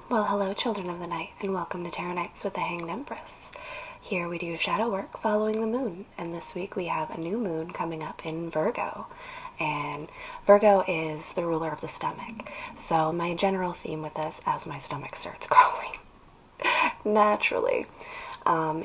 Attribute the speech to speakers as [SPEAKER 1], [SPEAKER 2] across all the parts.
[SPEAKER 1] Well, hello, children of the night, and welcome to Tarot Nights with the Hanged Empress. Here we do shadow work following the moon, and this week we have a new moon coming up in Virgo. And Virgo is the ruler of the stomach. So my general theme with this, as my stomach starts growling naturally,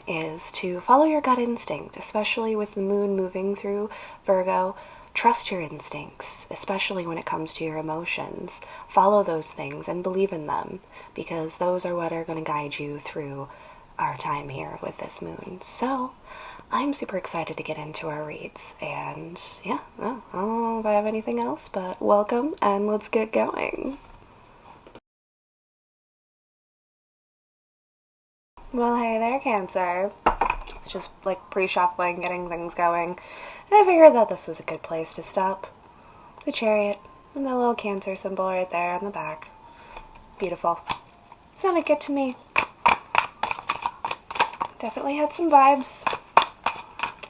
[SPEAKER 1] is to follow your gut instinct, especially with the moon moving through Virgo. Trust your instincts, especially when it comes to your emotions. Follow those things and believe in them, because those are what are going to guide you through our time here with this moon. So, I'm super excited to get into our reads, and yeah, well, I don't know if I have anything else, but welcome, and let's get going. Well, hey there, Cancer. It's just like pre-shuffling, getting things going. And I figured that this was a good place to stop. The chariot and the little Cancer symbol right there on the back. Beautiful. Sounded good to me. Definitely had some vibes.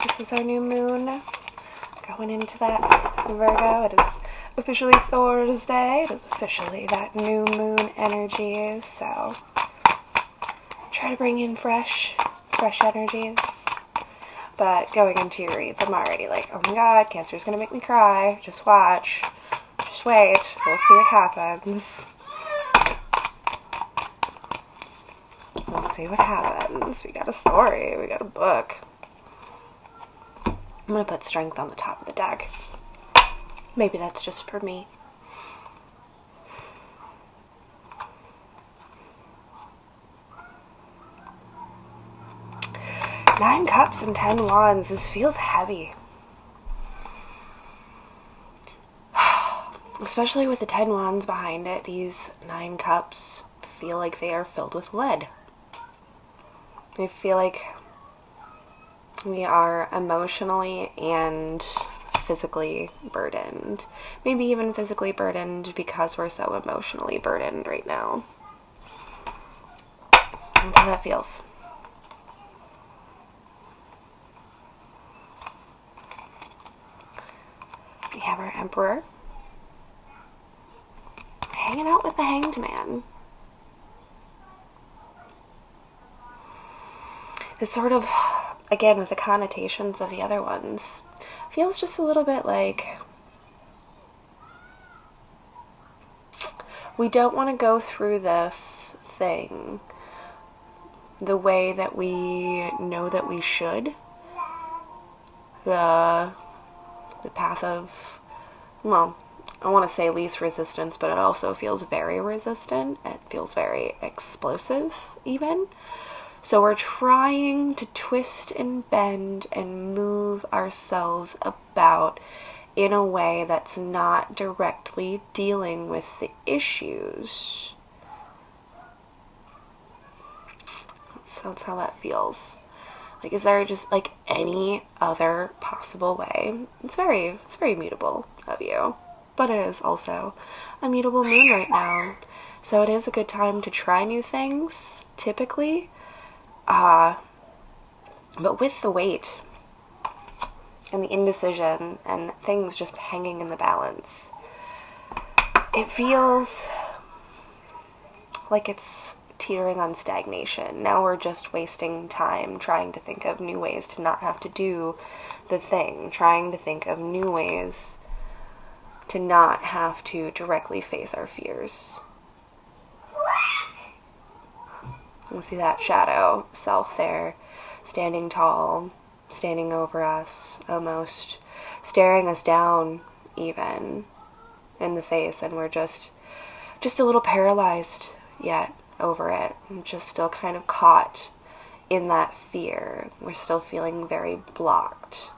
[SPEAKER 1] This is our new moon. Going into that Virgo. It is officially Thursday. It is officially that new moon energy. So try to bring in fresh energies. But going into your reads, I'm already like, oh my god, Cancer's gonna make me cry. Just watch. Just wait. We'll see what happens. We'll see what happens. We got a story. We got a book. I'm gonna put strength on the top of the deck. Maybe that's just for me. Nine Cups and 10 Wands. This feels heavy. Especially with the 10 Wands behind it, these 9 Cups feel like they are filled with lead. I feel like we are emotionally and physically burdened. Maybe even physically burdened because we're so emotionally burdened right now. That's how that feels. We have our Emperor hanging out with the Hanged Man. It's sort of, again, with the connotations of the other ones, feels just a little bit like we don't want to go through this thing the way that we know that we should. The path of, well, I want to say least resistance, but it also feels very resistant. It feels very explosive, even. So we're trying to twist and bend and move ourselves about in a way that's not directly dealing with the issues. That's how that feels. Like, is there just, like, any other possible way? It's very mutable of you. But it is also a mutable moon right now. So it is a good time to try new things, typically. But with the weight and the indecision and things just hanging in the balance, it feels like it's teetering on stagnation. Now we're just wasting time trying to think of new ways to not have to do the thing, trying to think of new ways to not have to directly face our fears. You see that shadow self there, standing tall, standing over us, almost staring us down even in the face, and we're just a little paralyzed yet over it. I'm just still kind of caught in that fear. We're still feeling very blocked.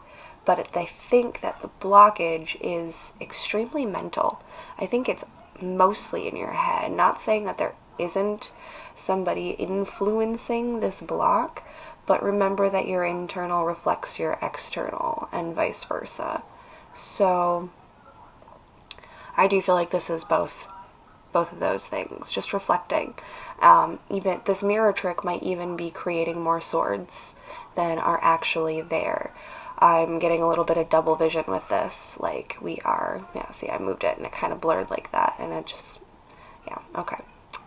[SPEAKER 1] But I think that the blockage is extremely mental. I think it's mostly in your head. Not saying that there isn't somebody influencing this block, but remember that your internal reflects your external and vice versa. So I do feel like this is both of those things, just reflecting. Even this mirror trick might even be creating more swords than are actually there. I'm getting a little bit of double vision with this, see, I moved it and it kind of blurred like that, and it just, yeah, okay.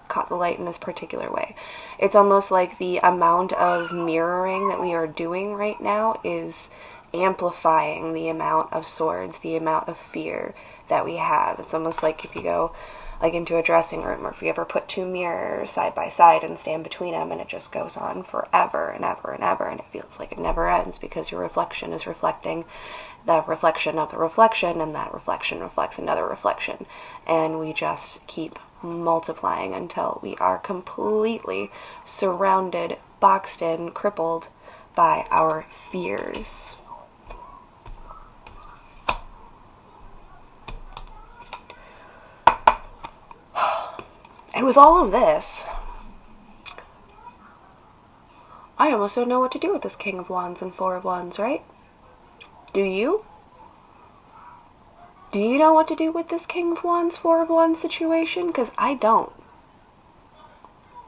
[SPEAKER 1] caught the light in this particular way. It's almost like the amount of mirroring that we are doing right now is amplifying the amount of swords, the amount of fear that we have. It's almost like if you go like into a dressing room, or if you ever put two mirrors side by side and stand between them, and it just goes on forever and ever and ever, and it feels like it never ends because your reflection is reflecting the reflection of the reflection, and that reflection reflects another reflection, and we just keep multiplying until we are completely surrounded, boxed in, crippled by our fears. And with all of this, I almost don't know what to do with this King of Wands and Four of Wands, right? Do you? Do you know what to do with this King of Wands, Four of Wands situation? Because I don't.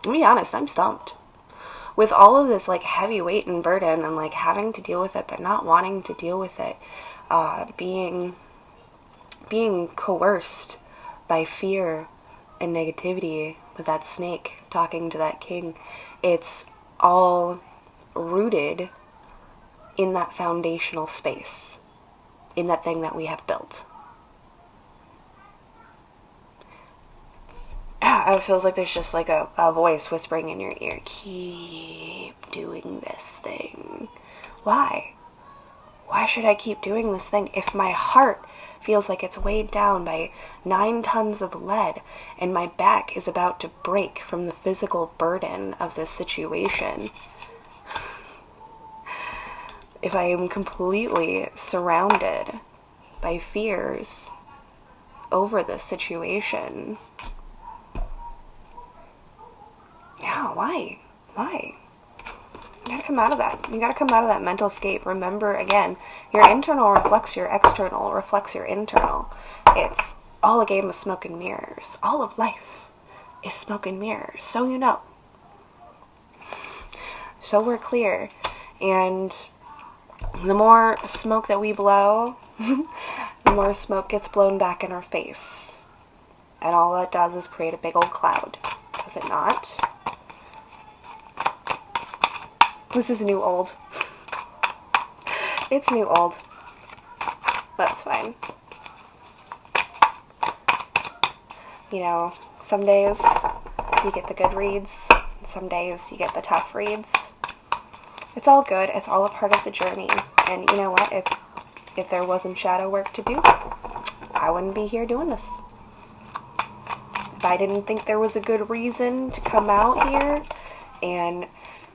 [SPEAKER 1] To be honest, I'm stumped. With all of this like heavy weight and burden, and like having to deal with it but not wanting to deal with it, being coerced by fear and negativity with that snake talking to that king, it's all rooted in that foundational space, in that thing that we have built. It feels like there's just like a voice whispering in your ear, keep doing this thing. Why? Why should I keep doing this thing if my heart feels like it's weighed down by 9 tons of lead and my back is about to break from the physical burden of this situation? If I am completely surrounded by fears over this situation, yeah, why? You gotta come out of that. You gotta come out of that mental scape. Remember, again, your internal reflects your external, reflects your internal. It's all a game of smoke and mirrors. All of life is smoke and mirrors. So you know. So we're clear. And the more smoke that we blow, the more smoke gets blown back in our face. And all that does is create a big old cloud. Does it not? This is new old. It's new old. That's fine. You know, some days you get the good reads, some days you get the tough reads. It's all good. It's all a part of the journey. And you know what? If there wasn't shadow work to do, I wouldn't be here doing this. If I didn't think there was a good reason to come out here and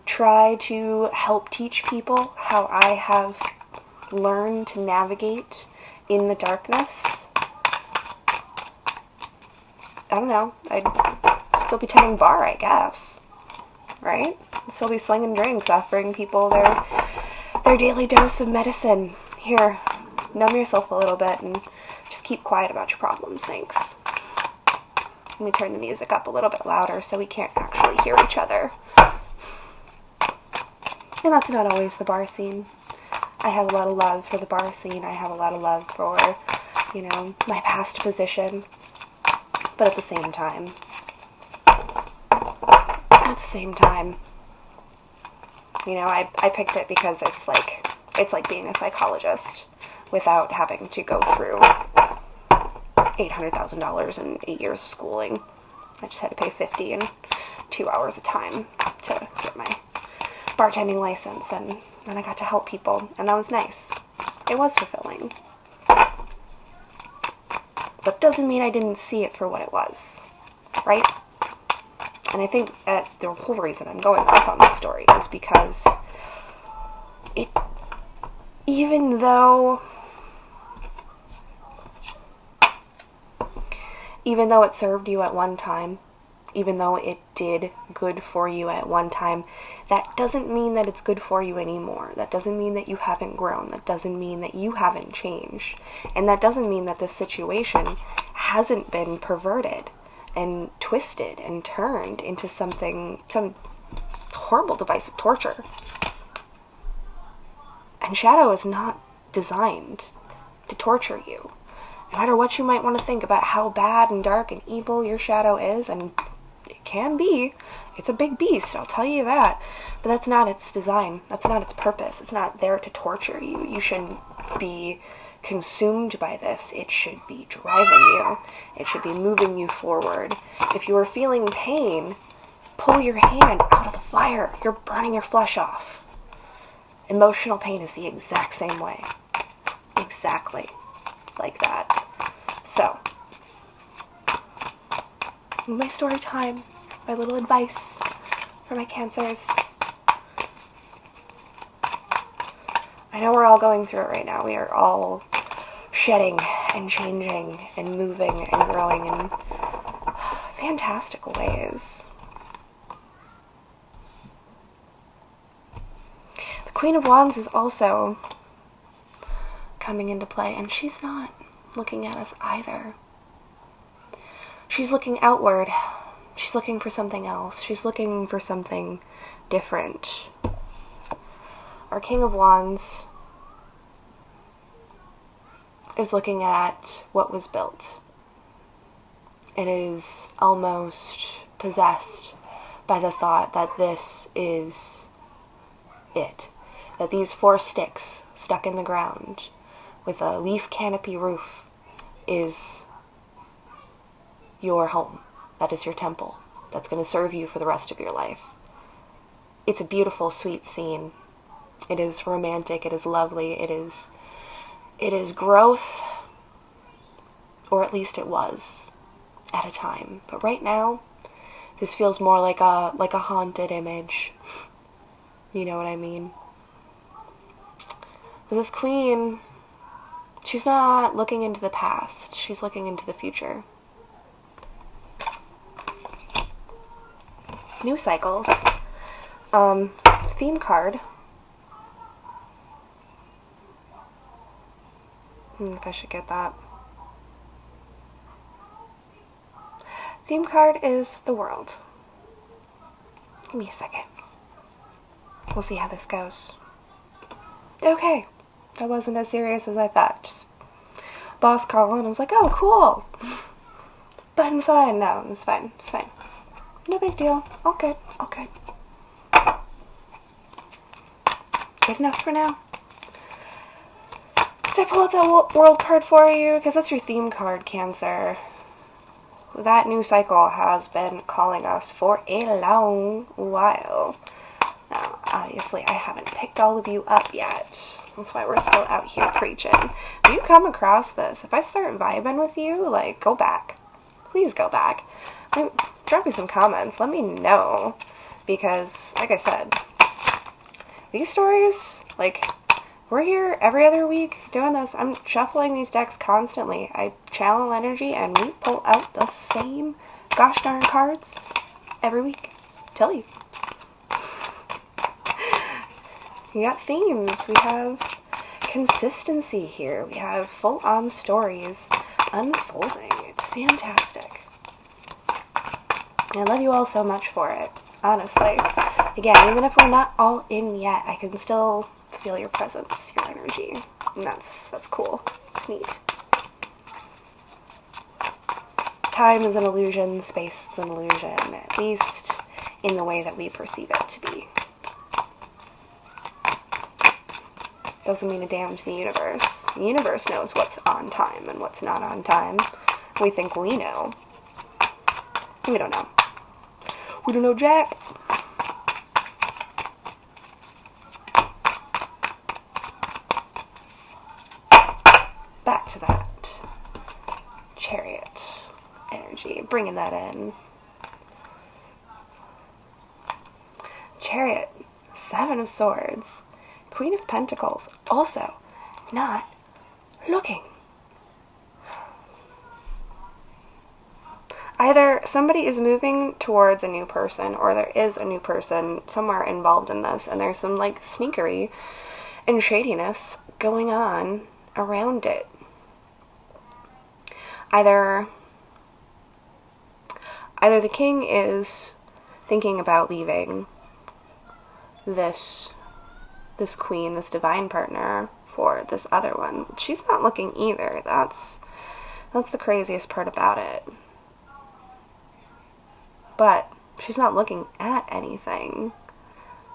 [SPEAKER 1] try to help teach people how I have learned to navigate in the darkness, I don't know, I'd still be tending bar, I guess, right? I'd still be slinging drinks, offering people their daily dose of medicine. Here, numb yourself a little bit and just keep quiet about your problems, thanks. Let me turn the music up a little bit louder so we can't actually hear each other. And that's not always the bar scene. I have a lot of love for the bar scene. I have a lot of love for, you know, my past position. But at the same time, you know, I picked it because it's like being a psychologist without having to go through $800,000 and 8 years of schooling. I just had to pay $50 and 2 hours of time to get my bartending license, and then I got to help people, and that was nice. It was fulfilling. But doesn't mean I didn't see it for what it was, right? And I think that the whole reason I'm going off on this story is because even though it served you at one time, even though it did good for you at one time, that doesn't mean that it's good for you anymore. That doesn't mean that you haven't grown. That doesn't mean that you haven't changed. And that doesn't mean that this situation hasn't been perverted and twisted and turned into some horrible device of torture. And shadow is not designed to torture you. No matter what you might want to think about how bad and dark and evil your shadow is, and can be. It's a big beast, I'll tell you that. But that's not its design. That's not its purpose. It's not there to torture you. You shouldn't be consumed by this. It should be driving you. It should be moving you forward. If you are feeling pain, pull your hand out of the fire. You're burning your flesh off. Emotional pain is the exact same way. Exactly like that. So, my story time, my little advice for my Cancers. I know we're all going through it right now. We are all shedding and changing and moving and growing in fantastical ways. The Queen of Wands is also coming into play, and she's not looking at us either. She's looking outward. She's looking for something else. She's looking for something different. Our King of Wands is looking at what was built. It is almost possessed by the thought that this is it. That these 4 sticks stuck in the ground with a leaf canopy roof is your home. That is your temple. That's going to serve you for the rest of your life. It's a beautiful, sweet scene. It is romantic. It is lovely. It is growth, or at least it was at a time. But right now, this feels more like a haunted image. You know what I mean? But this queen, she's not looking into the past. She's looking into the future. New cycles. Theme card. If I should get that. Theme card is the world. Give me a second. We'll see how this goes. Okay. That wasn't as serious as I thought. Just boss call, and I was like, oh, cool. Fun. No, it was fine. It's fine. No big deal. All good. Good enough for now. Did I pull up that world card for you? Because that's your theme card, Cancer. That new cycle has been calling us for a long while. Now, obviously, I haven't picked all of you up yet. That's why we're still out here preaching. If you come across this, if I start vibing with you, like, go back. Please go back. Drop me some comments. Let me know. Because, like I said, these stories, like, we're here every other week doing this. I'm shuffling these decks constantly. I channel energy and we pull out the same gosh darn cards every week. Tell you. We got themes. We have consistency here. We have full-on stories unfolding. It's fantastic. I love you all so much for it. Honestly. Again, even if we're not all in yet, I can still feel your presence, your energy. And that's cool. It's neat. Time is an illusion, space is an illusion, at least in the way that we perceive it to be. Doesn't mean a damn to the universe. The universe knows what's on time and what's not on time. We think we know. We don't know. We don't know jack. Back to that Chariot energy, bringing that in. Chariot, 7 of Swords, Queen of Pentacles, also not looking. Either somebody is moving towards a new person, or there is a new person somewhere involved in this, and there's some, like, sneakery and shadiness going on around it. Either the king is thinking about leaving this queen, this divine partner, for this other one. She's not looking either. That's the craziest part about it. But She's not looking at anything.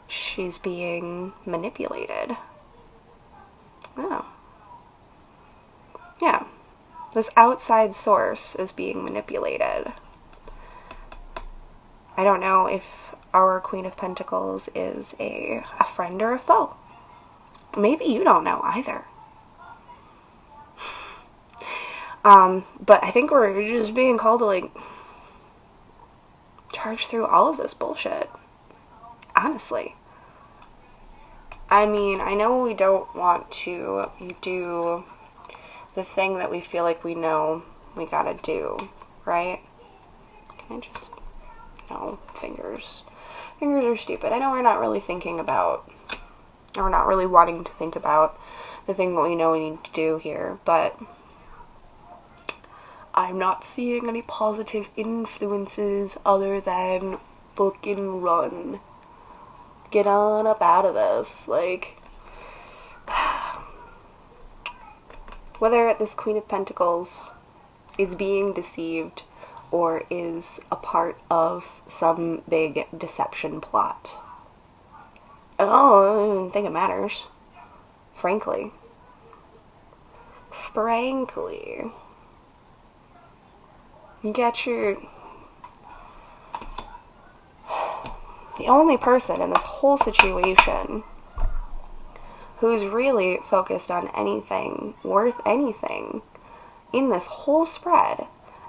[SPEAKER 1] She's being manipulated. Oh. Yeah. This outside source is being manipulated. I don't know if our Queen of Pentacles is a friend or a foe. Maybe you don't know either. But I think we're just being called to, like, charge through all of this bullshit. Honestly. I mean, I know we don't want to do the thing that we feel like we know we gotta do, right? Can I just... No, fingers. Fingers are stupid. I know we're not really thinking about, or we're not really wanting to think about the thing that we know we need to do here, but I'm not seeing any positive influences other than fucking run. Get on up out of this. Like, whether this Queen of Pentacles is being deceived or is a part of some big deception plot, I don't even think it matters. Frankly. You got your... The only person in this whole situation who's really focused on anything, worth anything, in this whole spread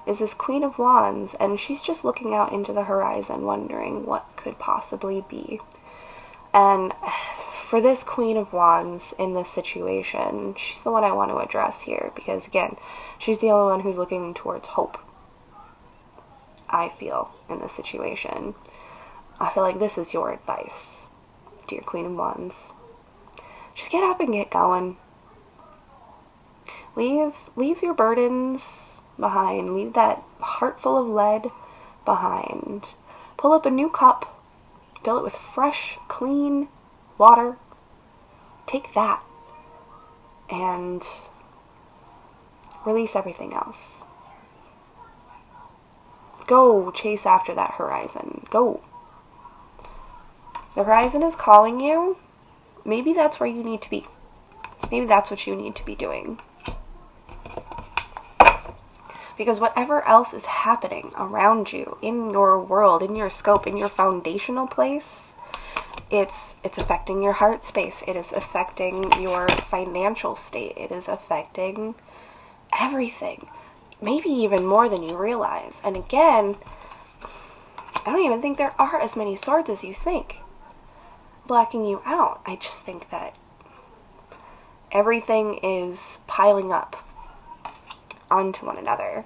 [SPEAKER 1] is this Queen of Wands, and she's just looking out into the horizon wondering what could possibly be. And for this Queen of Wands in this situation, she's the one I want to address here, because again, she's the only one who's looking towards hope, I feel, in this situation. I feel like this is your advice, dear Queen of Wands. Just get up and get going. Leave your burdens behind. Leave that heart full of lead behind. Pull up a new cup. Fill it with fresh, clean water. Take that and release everything else. Go chase after that horizon. Go. The horizon is calling you. Maybe that's where you need to be. Maybe that's what you need to be doing. Because whatever else is happening around you, in your world, in your scope, in your foundational place, it's affecting your heart space. It is affecting your financial state. It is affecting everything. Maybe even more than you realize. And again, I don't even think there are as many swords as you think blocking you out. I just think that everything is piling up onto one another.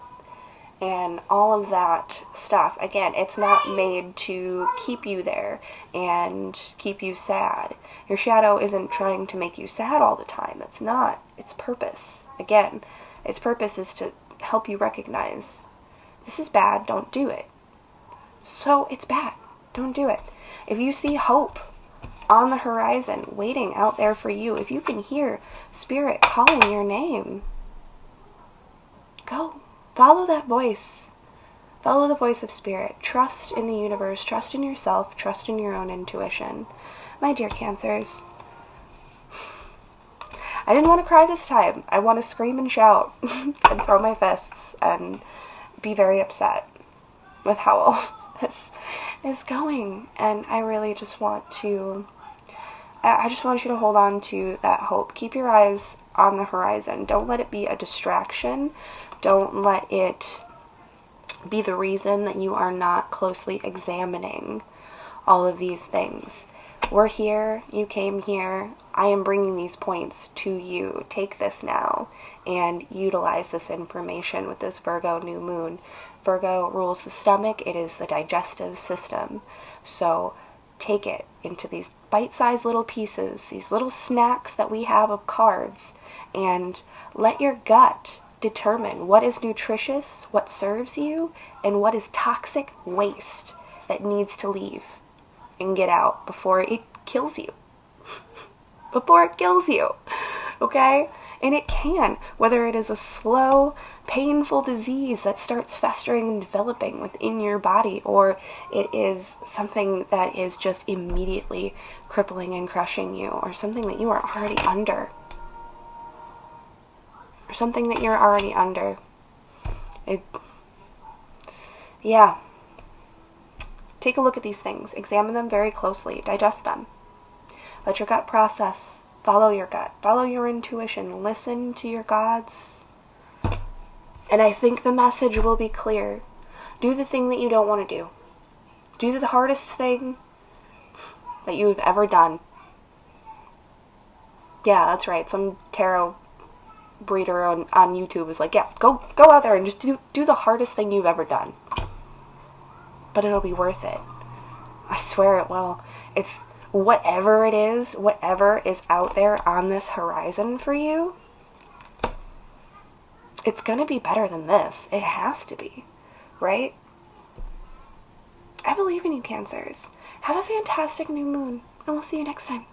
[SPEAKER 1] And all of that stuff, again, it's not made to keep you there and keep you sad. Your shadow isn't trying to make you sad all the time. It's not. Its purpose, again, its purpose is to help you recognize this is bad, don't do it. So it's bad, don't do it. If you see hope on the horizon waiting out there for you, if you can hear Spirit calling your name, go. Follow that voice. Follow the voice of Spirit. Trust in the universe. Trust in yourself. Trust in your own intuition. My dear Cancers, I didn't want to cry this time. I want to scream and shout and throw my fists and be very upset with how all this is going. And I really just want to... I just want you to hold on to that hope. Keep your eyes on the horizon. Don't let it be a distraction. Don't let it be the reason that you are not closely examining all of these things. We're here. You came here. I am bringing these points to you. Take this now and utilize this information with this Virgo new moon. Virgo rules the stomach. It is the digestive system. So take it into these bite-sized little pieces, these little snacks that we have of cards, and let your gut determine what is nutritious, what serves you, and what is toxic waste that needs to leave and get out before it kills you. Before it kills you. Okay? And it can, whether it is a slow, painful disease that starts festering and developing within your body, or it is something that is just immediately crippling and crushing you, or something that you are already under. Or something that you're already under. Yeah. Take a look at these things. Examine them very closely. Digest them. Let your gut process. Follow your gut. Follow your intuition. Listen to your gods. And I think the message will be clear. Do the thing that you don't want to do. Do the hardest thing that you've ever done. Yeah, that's right. Some tarot breeder on YouTube is like, yeah, go out there and just do the hardest thing you've ever done. But it'll be worth it. I swear it will. It's whatever it is, whatever is out there on this horizon for you, it's going to be better than this. It has to be, right? I believe in you, Cancers. Have a fantastic new moon, and we'll see you next time.